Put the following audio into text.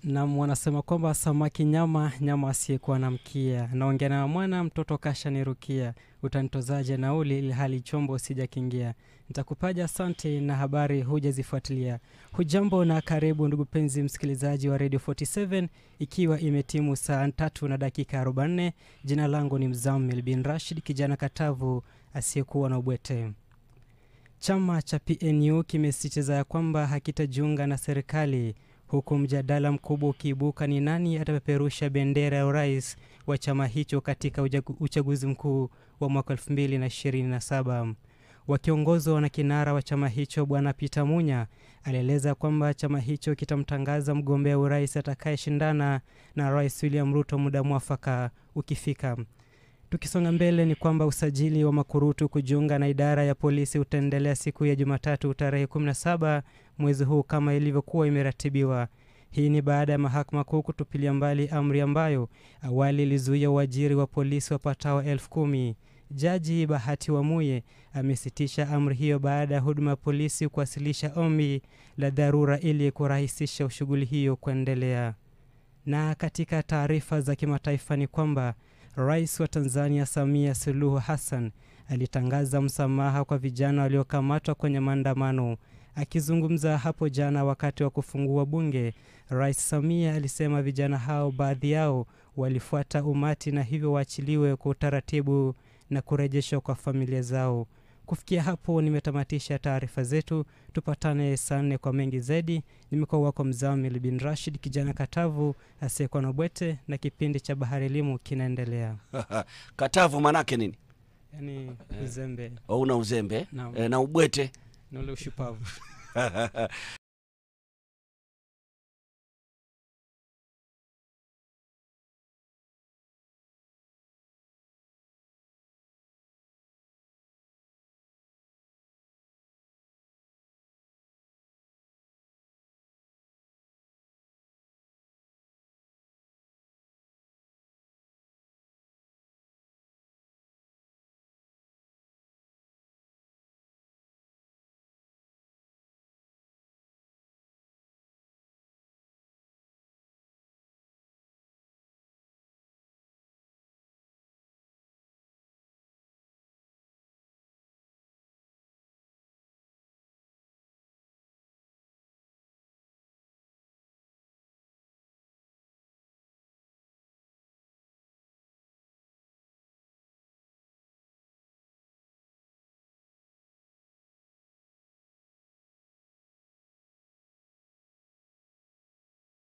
Na wanasema kwamba samaki nyama, nyama asiyekuwa na mkia. Naongea na mwana mtoto kasha nirukia. Utanitozaje nauli ili hali chombo sijakiingia. Nitakupaja asante na habari hujazifuatilia. Hujambo na karibu ndugu penzi msikilizaji wa Radio 47 ikiwa imetimu saa 3 na dakika 44. Jina langu ni Mzammil bin Rashid, kijana katavu asiyekuwa na ubwete. Chama cha PNU kimesisitiza ya kwamba hakitajiunga na serikali, huku mjadala mkubwa ukiibuka ni nani atapeperusha bendera ya urais wa chama hicho katika uchaguzi mkuu wa mwaka 2027. Wakiongozwa na kinara wa chama hicho Bwana Peter Munya, alieleza kwamba chama hicho kitamtangaza mgombea urais atakayeshindana na Rais William Ruto muda mwafaka ukifika. Tukisonga mbele ni kwamba usajili wa makurutu kujiunga na idara ya polisi utaendelea siku ya Jumatatu tarehe 17 mwezi huu kama ilivyokuwa imeratibiwa. Hii ni baada ya mahakama kuu kutupilia mbali amri ambayo awali ilizuia uajiri wa polisi wapatao 10,000. Jaji Bahati Wamuye amesitisha amri hiyo baada ya huduma ya polisi kuwasilisha ombi la dharura ili kurahisisha shughuli hiyo kuendelea. Na katika taarifa za kimataifa ni kwamba Rais wa Tanzania Samia Suluhu Hassan alitangaza msamaha kwa vijana waliokamatwa kwenye maandamano. Akizungumza hapo jana wakati wa kufungua bunge, Rais Samia alisema vijana hao baadhi yao walifuata umati na hivyo waachiliwe kwa utaratibu na kurejeshwa kwa familia zao. Kufikia hapo nimetamatisha taarifa zetu. Tupatane saa 4 kwa mengi zaidi. Nimekuwa wako Mzammil bin Rashid, kijana katavu asiyekuwa na bwete, na kipindi cha Bahari Elimu kinaendelea. Katavu manake nini? Yaani uzembe. Una uzembe na ubwete na ule ushupavu.